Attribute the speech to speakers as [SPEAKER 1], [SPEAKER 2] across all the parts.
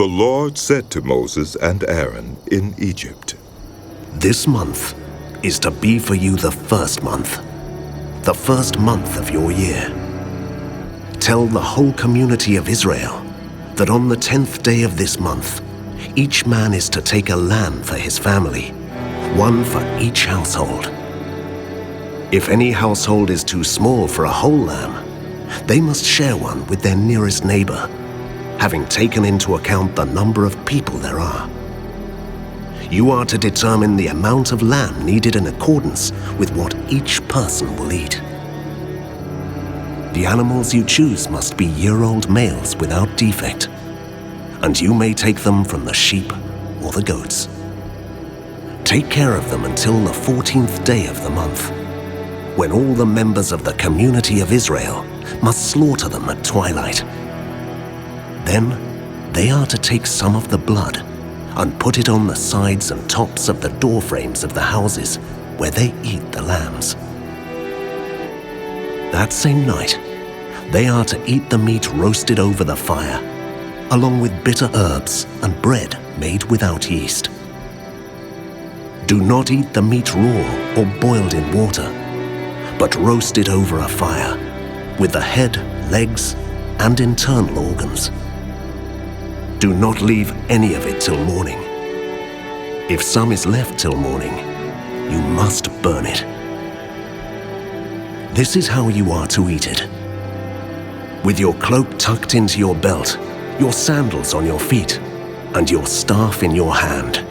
[SPEAKER 1] The Lord said to Moses and Aaron in Egypt,
[SPEAKER 2] This month is to be for you the first month of your year. Tell the whole community of Israel that on the 10th day of this month, each man is to take a lamb for his family, one for each household. If any household is too small for a whole lamb, they must share one with their nearest neighbor, having taken into account the number of people there are. You are to determine the amount of lamb needed in accordance with what each person will eat. The animals you choose must be year-old males without defect, and you may take them from the sheep or the goats. Take care of them until the 14th day of the month, when all the members of the community of Israel must slaughter them at twilight. Then they are to take some of the blood and put it on the sides and tops of the door frames of the houses where they eat the lambs. That same night, they are to eat the meat roasted over the fire, along with bitter herbs and bread made without yeast. Do not eat the meat raw or boiled in water, but roast it over a fire, with the head, legs, and internal organs. Do not leave any of it till morning. If some is left till morning, you must burn it. This is how you are to eat it. With your cloak tucked into your belt, your sandals on your feet, and your staff in your hand.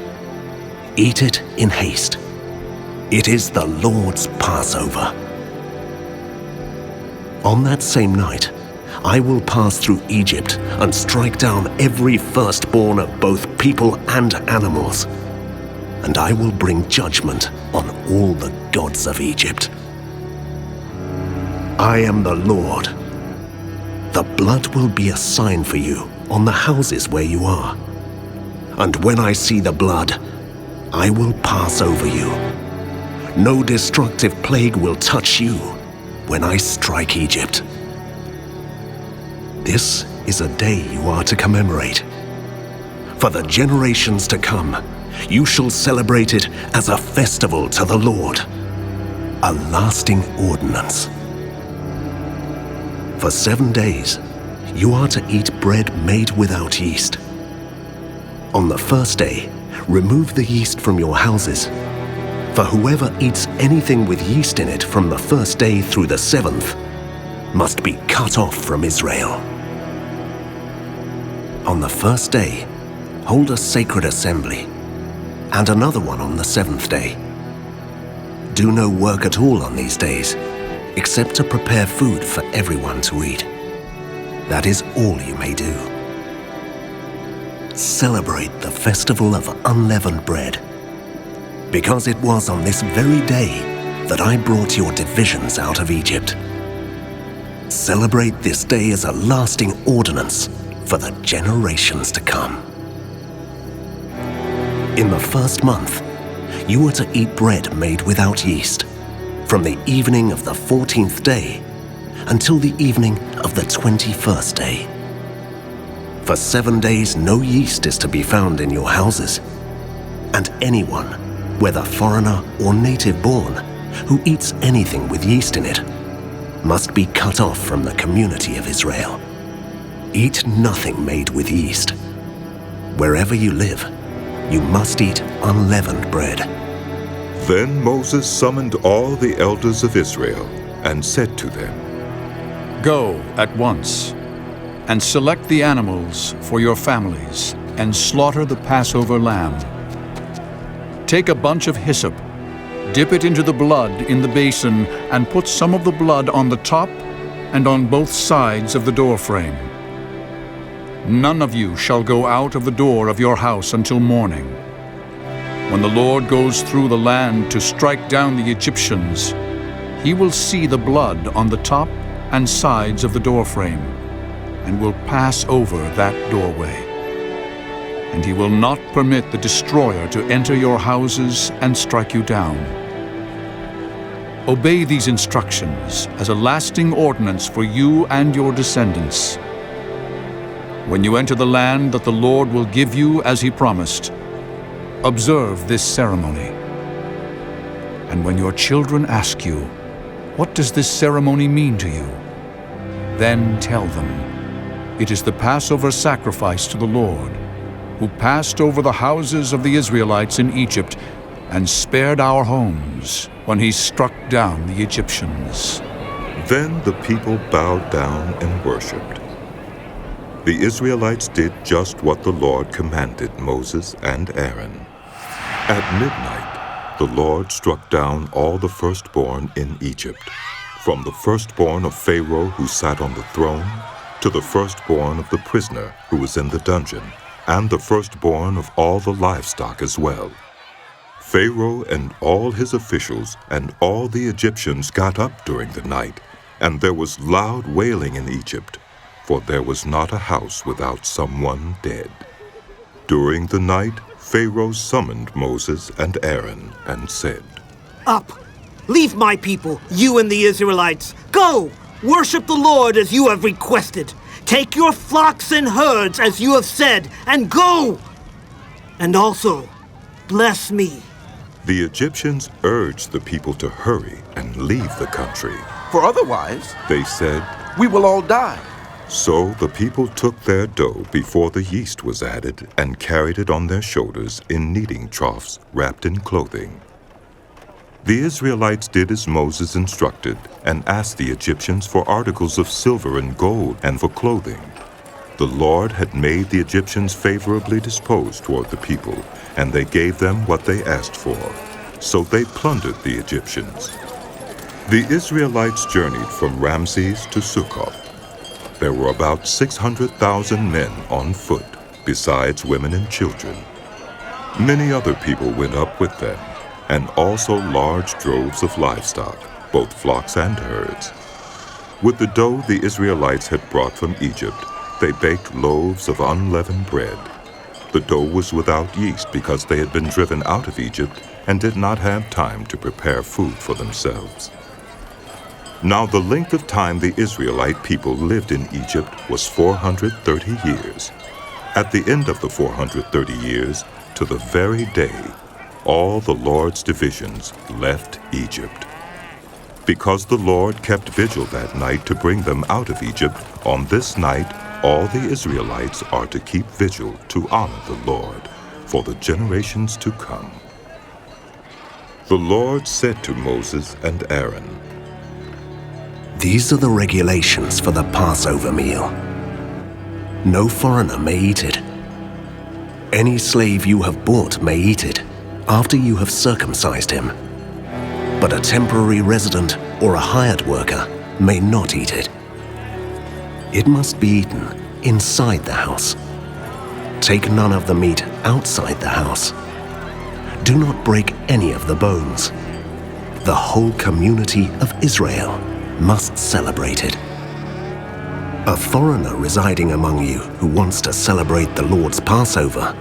[SPEAKER 2] Eat it in haste. It is the Lord's Passover. On that same night, I will pass through Egypt and strike down every firstborn of both people and animals, and I will bring judgment on all the gods of Egypt. I am the Lord. The blood will be a sign for you on the houses where you are, and when I see the blood, I will pass over you. No destructive plague will touch you when I strike Egypt. This is a day you are to commemorate. For the generations to come, you shall celebrate it as a festival to the Lord, a lasting ordinance. For 7 days, you are to eat bread made without yeast. On the first day, remove the yeast from your houses. For whoever eats anything with yeast in it from the first day through the 7th must be cut off from Israel. On the first day, hold a sacred assembly, and another one on the 7th day. Do no work at all on these days, except to prepare food for everyone to eat. That is all you may do. Celebrate the festival of unleavened bread, because it was on this very day that I brought your divisions out of Egypt. Celebrate this day as a lasting ordinance for the generations to come. In the first month, you are to eat bread made without yeast, from the evening of the 14th day until the evening of the 21st day. For 7 days no yeast is to be found in your houses, and anyone, whether foreigner or native born, who eats anything with yeast in it, must be cut off from the community of Israel. Eat nothing made with yeast. Wherever you live, you must eat unleavened bread.
[SPEAKER 1] Then Moses summoned all the elders of Israel and said to them,
[SPEAKER 3] Go at once and select the animals for your families and slaughter the Passover lamb. Take a bunch of hyssop, dip it into the blood in the basin, and put some of the blood on the top and on both sides of the doorframe. None of you shall go out of the door of your house until morning. When the Lord goes through the land to strike down the Egyptians, he will see the blood on the top and sides of the doorframe, and will pass over that doorway. And he will not permit the destroyer to enter your houses and strike you down. Obey these instructions as a lasting ordinance for you and your descendants. When you enter the land that the Lord will give you as he promised, observe this ceremony. And when your children ask you, "What does this ceremony mean to you?" then tell them, "It is the Passover sacrifice to the Lord, who passed over the houses of the Israelites in Egypt and spared our homes when he struck down the Egyptians."
[SPEAKER 1] Then the people bowed down and worshipped. The Israelites did just what the Lord commanded Moses and Aaron. At midnight, the Lord struck down all the firstborn in Egypt, from the firstborn of Pharaoh who sat on the throne, to the firstborn of the prisoner who was in the dungeon, and the firstborn of all the livestock as well. Pharaoh and all his officials and all the Egyptians got up during the night, and there was loud wailing in Egypt, for there was not a house without someone dead. During the night, Pharaoh summoned Moses and Aaron and said,
[SPEAKER 4] "Up! Leave my people, you and the Israelites. Go! Worship the Lord as you have requested. Take your flocks and herds as you have said, and go! And also, bless me."
[SPEAKER 1] The Egyptians urged the people to hurry and leave the country.
[SPEAKER 5] For otherwise,
[SPEAKER 1] They said,
[SPEAKER 5] we will all die.
[SPEAKER 1] so the people took their dough before the yeast was added and carried it on their shoulders in kneading troughs wrapped in clothing. The Israelites did as Moses instructed and asked the Egyptians for articles of silver and gold and for clothing. The Lord had made the Egyptians favorably disposed toward the people, and they gave them what they asked for. So they plundered the Egyptians. The Israelites journeyed from Ramses to Succoth. There were about 600,000 men on foot, besides women and children. Many other people went up with them, and also large droves of livestock, both flocks and herds. With the dough the Israelites had brought from Egypt, they baked loaves of unleavened bread. The dough was without yeast because they had been driven out of Egypt and did not have time to prepare food for themselves. Now the length of time the Israelite people lived in Egypt was 430 years. At the end of the 430 years, to the very day, all the Lord's divisions left Egypt. Because the Lord kept vigil that night to bring them out of Egypt, on this night all the Israelites are to keep vigil to honor the Lord for the generations to come. The Lord said to Moses and Aaron,
[SPEAKER 2] These are the regulations for the Passover meal. No foreigner may eat it. Any slave you have bought may eat it after you have circumcised him. But a temporary resident or a hired worker may not eat it. It must be eaten inside the house. Take none of the meat outside the house. Do not break any of the bones. The whole community of Israel must celebrate it. A foreigner residing among you who wants to celebrate the Lord's Passover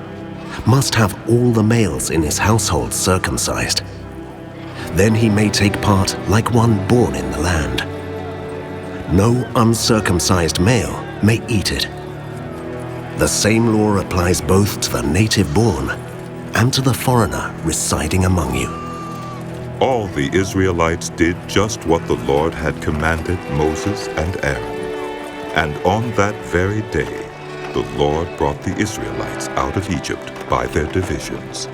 [SPEAKER 2] must have all the males in his household circumcised. Then he may take part like one born in the land. No uncircumcised male may eat it. The same law applies both to the native born and to the foreigner residing among you.
[SPEAKER 1] All the Israelites did just what the Lord had commanded Moses and Aaron. And on that very day, the Lord brought the Israelites out of Egypt by their divisions.